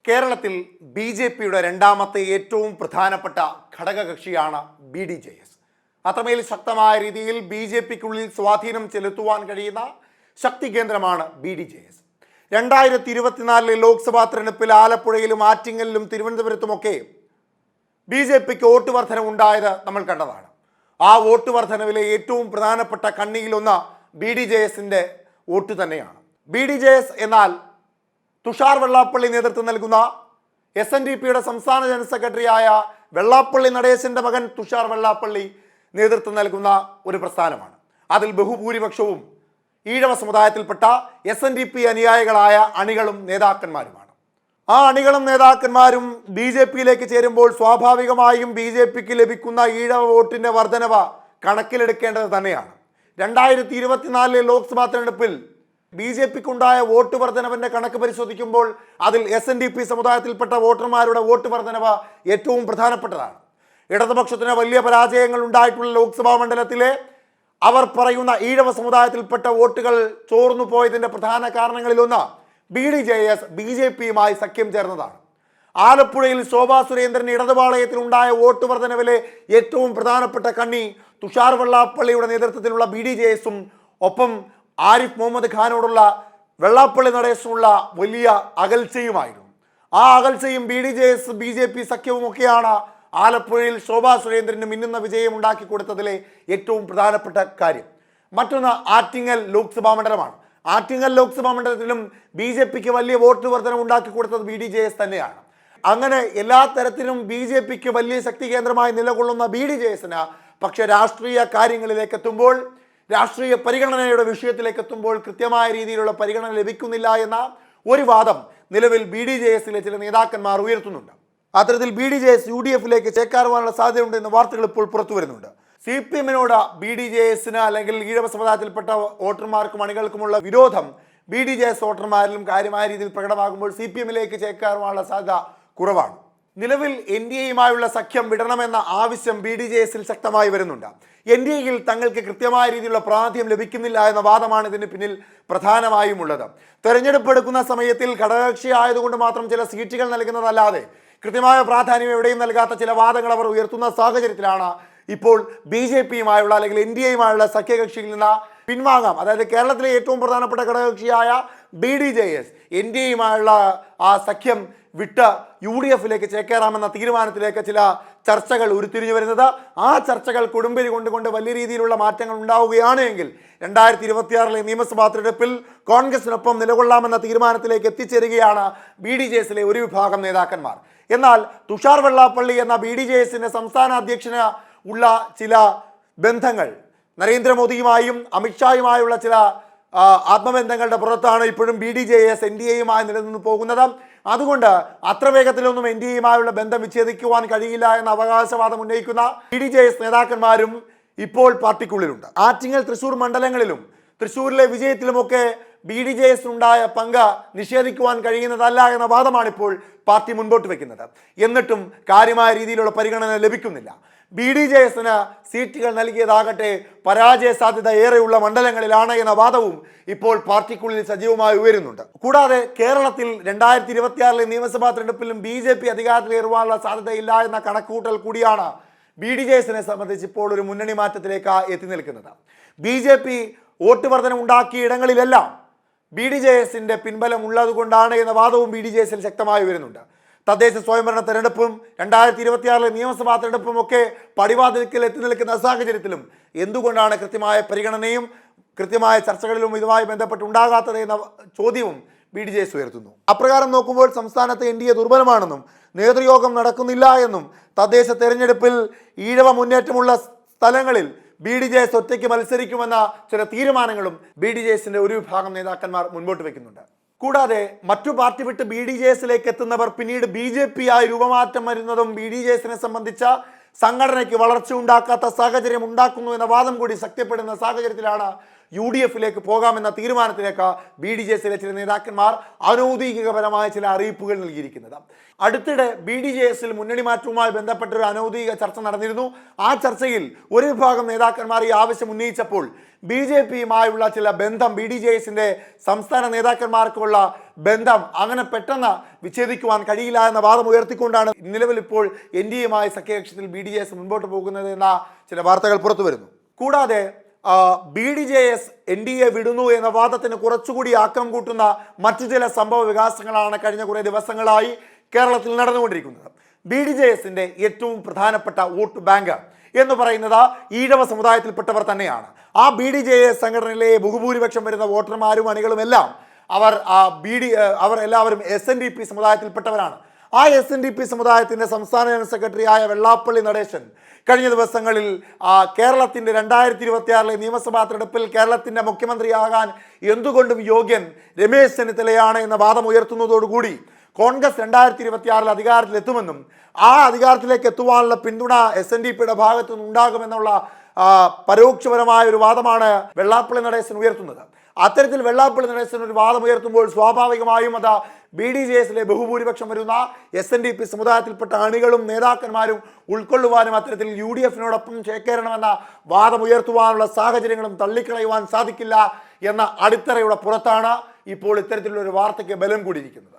കേരളത്തിൽ ബി.ജെ.പിയുടെ രണ്ടാമത്തെ ഏറ്റവും പ്രധാനപ്പെട്ട ഘടകകക്ഷിയാണ് ബി.ഡി.ജെ.എസ്. അത്രമേൽ ശക്തമായ രീതിയിൽ ബി.ജെ.പിക്കുള്ളിൽ സ്വാധീനം ചെലുത്തുവാൻ കഴിയുന്ന ശക്തി കേന്ദ്രമാണ് ബി.ഡി.ജെ.എസ്. 2024 ലോക്സഭാ തെരഞ്ഞെടുപ്പിൽ ആലപ്പുഴയിലും ആറ്റിങ്ങലിലും തിരുവനന്തപുരത്തുമൊക്കെ ബി.ജെ.പിക്ക് വോട്ട് വർധനവുണ്ടായത് നമ്മൾ കണ്ടതാണ്. ആ വോട്ട് വർധനവിലെ ഏറ്റവും പ്രധാനപ്പെട്ട കണ്ണിയിലൊന്ന് ബി.ഡി.ജെ.എസിൻ്റെ വോട്ട് തന്നെയാണ്. ബി.ഡി.ജെ.എസ് എന്നാൽ തുഷാർ വെള്ളാപ്പള്ളി നേതൃത്വം നൽകുന്ന SNDPയുടെ സംസ്ഥാന ജനറൽ സെക്രട്ടറിയായ വെള്ളാപ്പള്ളി നടേശന്റെ മകൻ തുഷാർ വെള്ളാപ്പള്ളി നേതൃത്വം നൽകുന്ന ഒരു പ്രസ്ഥാനമാണ്. അതിൽ ബഹുഭൂരിപക്ഷവും ഈഴവ സമുദായത്തിൽപ്പെട്ട SNDP അനുയായികളായ അണികളും നേതാക്കന്മാരുമാണ്. ആ അണികളും നേതാക്കന്മാരും ബി.ജെ.പിയിലേക്ക് ചേരുമ്പോൾ സ്വാഭാവികമായും ബി.ജെ.പിക്ക് ലഭിക്കുന്ന ഈഴവ വോട്ടിന്റെ വർധനവ് കണക്കിലെടുക്കേണ്ടത് തന്നെയാണ്. 2024 ലോക്സഭാ തെരഞ്ഞെടുപ്പിൽ ബി.ജെ.പിക്കുണ്ടായ വോട്ട് വർധനവിന്റെ കണക്ക് പരിശോധിക്കുമ്പോൾ അതിൽ SNDP സമുദായത്തിൽപ്പെട്ട വോട്ടർമാരുടെ വോട്ട് വർധനവ് ഏറ്റവും പ്രധാനപ്പെട്ടതാണ്. ഇടതുപക്ഷത്തിന് വലിയ പരാജയങ്ങൾ ഉണ്ടായിട്ടുള്ള ലോക്സഭാ മണ്ഡലത്തിലെ അവർ പറയുന്ന ഈഴവ സമുദായത്തിൽപ്പെട്ട വോട്ടുകൾ ചോർന്നു പോയതിന്റെ പ്രധാന കാരണങ്ങളിലൊന്ന് ബി.ഡി.ജെ.എസ് ബി.ജെ.പിയുമായി സഖ്യം ചേർന്നതാണ്. ആലപ്പുഴയിൽ ശോഭാ സുരേന്ദ്രൻ ഇടതുപാളയത്തിൽ ഉണ്ടായ വോട്ട് വർധനവിലെ ഏറ്റവും പ്രധാനപ്പെട്ട കണ്ണി തുഷാർ വെള്ളാപ്പള്ളിയുടെ നേതൃത്വത്തിലുള്ള ബി.ഡി.ജെ.എസും ഒപ്പം ആരിഫ് മുഹമ്മദ് ഖാനോടുള്ള വെള്ളാപ്പള്ളി നടേശനുള്ള വലിയ അകൽച്ചയുമായിരുന്നു. ആ അകൽച്ചയും ബി.ഡി.ജെ.എസ് ബി.ജെ.പി സഖ്യവും ഒക്കെയാണ് ആലപ്പുഴയിൽ ശോഭാ സുരേന്ദ്രന് മിന്നുന്ന വിജയം ഉണ്ടാക്കി കൊടുത്തതിലെ ഏറ്റവും പ്രധാനപ്പെട്ട കാര്യം. മറ്റൊന്ന് ആറ്റിങ്ങൽ ലോക്സഭാ മണ്ഡലമാണ്. ആറ്റിങ്ങൽ ലോക്സഭാ മണ്ഡലത്തിലും ബി.ജെ.പിക്ക് വലിയ വോട്ട് വർധന ഉണ്ടാക്കി കൊടുത്തത് ബി.ഡി.ജെ.എസ് തന്നെയാണ്. അങ്ങനെ എല്ലാ തരത്തിലും ബി.ജെ.പിക്ക് വലിയ ശക്തി കേന്ദ്രമായി നിലകൊള്ളുന്ന ബി.ഡി.ജെ.എസിന് പക്ഷേ രാഷ്ട്രീയ കാര്യങ്ങളിലേക്ക് എത്തുമ്പോൾ, രാഷ്ട്രീയ പരിഗണനയുടെ വിഷയത്തിലേക്ക് എത്തുമ്പോൾ കൃത്യമായ രീതിയിലുള്ള പരിഗണന ലഭിക്കുന്നില്ല എന്ന ഒരു വാദം നിലവിൽ ബി.ഡി.ജെ.എസിലെ ചില നേതാക്കന്മാർ ഉയർത്തുന്നുണ്ട്. അത്തരത്തിൽ ബി.ഡി.ജെ.എസ് UDFിലേക്ക് ചേക്കാറുവാനുള്ള സാധ്യതയുണ്ട് എന്ന വാർത്തകൾ ഇപ്പോൾ പുറത്തു വരുന്നുണ്ട്. CPM-നോട് ബി.ഡി.ജെ.എസിന് അല്ലെങ്കിൽ ഈഴവ സമുദായത്തിൽപ്പെട്ട വോട്ടർമാർക്കും അണികൾക്കുമുള്ള വിരോധം ബി.ഡി.ജെ.എസ് വോട്ടർമാരിലും കാര്യമായ രീതിയിൽ പ്രകടമാകുമ്പോൾ CPM-ലേക്ക് ചേക്കാറുവാനുള്ള സാധ്യത കുറവാണ്. നിലവിൽ NDA-യുമായുള്ള സഖ്യം വിടണമെന്ന ആവശ്യം ബി.ഡി.ജെ.എസിൽ ശക്തമായി വരുന്നുണ്ട്. NDA-യിൽ തങ്ങൾക്ക് കൃത്യമായ രീതിയിലുള്ള പ്രാതിനിധ്യം ലഭിക്കുന്നില്ല എന്ന വാദമാണ് ഇതിന് പിന്നിൽ പ്രധാനമായും ഉള്ളത്. തെരഞ്ഞെടുപ്പ് എടുക്കുന്ന സമയത്തിൽ ഘടകകക്ഷി ആയതുകൊണ്ട് മാത്രം ചില സീറ്റുകൾ നൽകുന്നതല്ലാതെ കൃത്യമായ പ്രാധാന്യം എവിടെയും നൽകാത്ത ചില വാദങ്ങൾ അവർ ഉയർത്തുന്ന സാഹചര്യത്തിലാണ് ഇപ്പോൾ ബി.ജെ.പിയുമായുള്ള അല്ലെങ്കിൽ NDA-യുമായുള്ള സഖ്യകക്ഷിയിൽ നിന്ന് പിൻവാങ്ങാം. അതായത് കേരളത്തിലെ ഏറ്റവും പ്രധാനപ്പെട്ട ഘടകകക്ഷിയായ ബി.ഡി.ജെ.എസ് NDA-യുമായുള്ള ആ സഖ്യം വിട്ട് UDFിലേക്ക് ചേക്കേറാമെന്ന തീരുമാനത്തിലേക്ക് ചില ചർച്ചകൾ ഉരുത്തിരിഞ്ഞു വരുന്നത്. ആ ചർച്ചകൾ കൊടുമ്പിരി കൊണ്ടുകൊണ്ട് വലിയ രീതിയിലുള്ള മാറ്റങ്ങൾ ഉണ്ടാവുകയാണ് എങ്കിൽ 2026 നിയമസഭാ തെരഞ്ഞെടുപ്പിൽ കോൺഗ്രസിനൊപ്പം നിലകൊള്ളാമെന്ന തീരുമാനത്തിലേക്ക് എത്തിച്ചേരുകയാണ് ബി.ഡി.ജെ.എസിലെ ഒരു വിഭാഗം നേതാക്കന്മാർ. എന്നാൽ തുഷാർ വെള്ളാപ്പള്ളി എന്ന ബി.ഡി.ജെ.എസിന്റെ സംസ്ഥാന അധ്യക്ഷന് ഉള്ള ചില ബന്ധങ്ങൾ നരേന്ദ്രമോദിയുമായും അമിത്ഷായുമായുള്ള ചില ആത്മബന്ധങ്ങളുടെ പുറത്താണ് ഇപ്പോഴും ബി.ഡി.ജെ.എസ് NDA-യുമായി നിലനിന്ന് പോകുന്നത്. അതുകൊണ്ട് അത്ര വേഗത്തിലൊന്നും NDA-യുമായുള്ള ബന്ധം വിച്ഛേദിക്കുവാൻ കഴിയില്ല എന്ന അവകാശവാദം ഉന്നയിക്കുന്ന ബി.ഡി.ജെ.എസ് നേതാക്കന്മാരും ഇപ്പോൾ പാർട്ടിക്കുള്ളിലുണ്ട്. ആറ്റിങ്ങൽ തൃശ്ശൂർ മണ്ഡലങ്ങളിലും തൃശ്ശൂരിലെ വിജയത്തിലുമൊക്കെ ബി.ഡി.ജെ.എസിനുണ്ടായ പങ്ക് നിഷേധിക്കുവാൻ കഴിയുന്നതല്ല എന്ന വാദമാണ് ഇപ്പോൾ പാർട്ടി മുൻപോട്ട് വയ്ക്കുന്നത്. എന്നിട്ടും കാര്യമായ രീതിയിലുള്ള പരിഗണന ലഭിക്കുന്നില്ല. ബി.ഡി.ജെ.എസിന് സീറ്റുകൾ നൽകിയതാകട്ടെ പരാജയ സാധ്യത ഏറെയുള്ള മണ്ഡലങ്ങളിലാണ് എന്ന വാദവും ഇപ്പോൾ പാർട്ടിക്കുള്ളിൽ സജീവമായി ഉയരുന്നുണ്ട്. കൂടാതെ കേരളത്തിൽ 2026 നിയമസഭാ തെരഞ്ഞെടുപ്പിലും ബി.ജെ.പി അധികാരത്തിലേറുവാനുള്ള സാധ്യതയില്ല എന്ന കണക്കുകൂട്ടൽ കൂടിയാണ് ബി.ഡി.ജെ.എസിനെ സംബന്ധിച്ച് ഇപ്പോൾ ഒരു മുന്നണി മാറ്റത്തിലേക്ക് എത്തി നിൽക്കുന്നത്. ബി.ജെ.പി വോട്ട് വർധന ഉണ്ടാക്കിയ ഇടങ്ങളിലെല്ലാം ബി.ഡി.ജെ.എസിന്റെ പിൻബലം ഉള്ളതുകൊണ്ടാണ് എന്ന വാദവും ബി.ഡി.ജെ.എസിൽ ശക്തമായി വരുന്നുണ്ട്. തദ്ദേശ സ്വയംഭരണ തെരഞ്ഞെടുപ്പും 2026 നിയമസഭാ തെരഞ്ഞെടുപ്പും ഒക്കെ പടിവാതിൽക്കൽ എത്തി നിൽക്കുന്ന സാഹചര്യത്തിലും എന്തുകൊണ്ടാണ് കൃത്യമായ പരിഗണനയും കൃത്യമായ ചർച്ചകളിലും ഇതുമായി ബന്ധപ്പെട്ട് ഉണ്ടാകാത്തത് എന്ന ചോദ്യവും ബി.ഡി.ജെ.എസ് ഉയർത്തുന്നു. അപ്രകാരം നോക്കുമ്പോൾ സംസ്ഥാനത്ത് NDA ദുർബലമാണെന്നും നേതൃയോഗം നടക്കുന്നില്ല എന്നും തദ്ദേശ തെരഞ്ഞെടുപ്പിൽ ഈഴവ മുന്നേറ്റമുള്ള സ്ഥലങ്ങളിൽ ബി.ഡി.ജെ.എസ് ഒറ്റയ്ക്ക് മത്സരിക്കുമെന്ന ചില തീരുമാനങ്ങളും ബി.ഡി.ജെ.എസിന്റെ ഒരു വിഭാഗം നേതാക്കന്മാർ മുൻപോട്ട് വയ്ക്കുന്നുണ്ട്. കൂടാതെ മറ്റു പാർട്ടി വിട്ട് ബി.ഡി.ജെ.എസിലേക്ക് എത്തുന്നവർ പിന്നീട് ബി.ജെ.പിയായി രൂപമാറ്റം വരുന്നതും ബി.ഡി.ജെ.എസിനെ സംബന്ധിച്ച സംഘടനയ്ക്ക് വളർച്ച ഉണ്ടാക്കാത്ത സാഹചര്യം ഉണ്ടാക്കുന്നു എന്ന വാദം കൂടി ശക്തിപ്പെടുന്ന സാഹചര്യത്തിലാണ് UDF-ലേക്ക് പോകാമെന്ന തീരുമാനത്തിലേക്ക് BDJS-ലെ ചില നേതാക്കന്മാർ അനൗദ്യോഗികപരമായ ചില അറിയിപ്പുകൾ നൽകിയിരിക്കുന്നത്. അടുത്തിടെ BDJS-ൽ മുന്നണി മാറ്റവുമായി ബന്ധപ്പെട്ട ഒരു അനൗദ്യോഗിക ചർച്ച നടന്നിരുന്നു. ആ ചർച്ചയിൽ ഒരു വിഭാഗം നേതാക്കന്മാർ ഈ ആവശ്യം ഉന്നയിച്ചപ്പോൾ BJP-യുമായുള്ള ചില ബന്ധം, BDJS-ന്റെ സംസ്ഥാന നേതാക്കന്മാർക്കുള്ള ബന്ധം അങ്ങനെ പെട്ടെന്ന് വിച്ഛേദിക്കുവാൻ കഴിയില്ല എന്ന വാദം ഉയർത്തിക്കൊണ്ടാണ് നിലവിൽ ഇപ്പോൾ NDA-യുമായി സഖ്യകക്ഷത്തിൽ BDJS മുൻപോട്ട് പോകുന്നത് എന്ന ചില വാർത്തകൾ പുറത്തു വരുന്നു. കൂടാതെ BDJS NDA വിടുന്നു എന്ന വാദത്തിന് കുറച്ചുകൂടി ആക്കം കൂട്ടുന്ന മറ്റു ചില സംഭവ വികാസങ്ങളാണ് കഴിഞ്ഞ കുറേ ദിവസങ്ങളായി കേരളത്തിൽ നടന്നുകൊണ്ടിരിക്കുന്നത്. BDJS-ന്റെ ഏറ്റവും പ്രധാനപ്പെട്ട വോട്ട് ബാങ്ക് എന്ന് പറയുന്നത് ഈഴവ സമുദായത്തിൽപ്പെട്ടവർ തന്നെയാണ്. ആ BDJS സംഘടനയിലെ ബഹുഭൂരിപക്ഷം വരുന്ന വോട്ടർമാരും അണികളും എല്ലാം അവർ എല്ലാവരും SNDP സമുദായത്തിൽപ്പെട്ടവരാണ്. ആ SNDP സമുദായത്തിൻ്റെ സംസ്ഥാന ജനറൽ സെക്രട്ടറിയായ വെള്ളാപ്പള്ളി നടേശൻ കഴിഞ്ഞ ദിവസങ്ങളിൽ കേരളത്തിൻ്റെ 2026 നിയമസഭാ തെരഞ്ഞെടുപ്പിൽ കേരളത്തിൻ്റെ മുഖ്യമന്ത്രിയാകാൻ എന്തുകൊണ്ടും യോഗ്യൻ രമേശ് ചെന്നിത്തലയാണ് എന്ന വാദം ഉയർത്തുന്നതോടുകൂടി കോൺഗ്രസ് 2026 അധികാരത്തിലെത്തുമെന്നും ആ അധികാരത്തിലേക്ക് എത്തുവാനുള്ള പിന്തുണ SNDP-യുടെ ഭാഗത്തു നിന്നുണ്ടാകുമെന്നുള്ള പരോക്ഷപരമായ ഒരു വാദമാണ് വെള്ളാപ്പള്ളി നടേശൻ ഉയർത്തുന്നത്. അത്തരത്തിൽ വെള്ളാപ്പള്ളി നടേശൻ ഒരു വാദം ഉയർത്തുമ്പോൾ സ്വാഭാവികമായും അത് BDJS-ലെ ബഹുഭൂരിപക്ഷം വരുന്ന SNDP സമുദായത്തിൽപ്പെട്ട അണികളും നേതാക്കന്മാരും ഉൾക്കൊള്ളുവാനും അത്തരത്തിൽ UDF-നോടൊപ്പം ചേക്കേറണമെന്ന വാദം ഉയർത്തുവാനുള്ള സാഹചര്യങ്ങളും തള്ളിക്കളയുവാൻ സാധിക്കില്ല എന്ന അടിത്തറയുടെ പുറത്താണ് ഇപ്പോൾ ഇത്തരത്തിലുള്ള ഒരു വാർത്തയ്ക്ക് ബലം കൂടിയിരിക്കുന്നത്.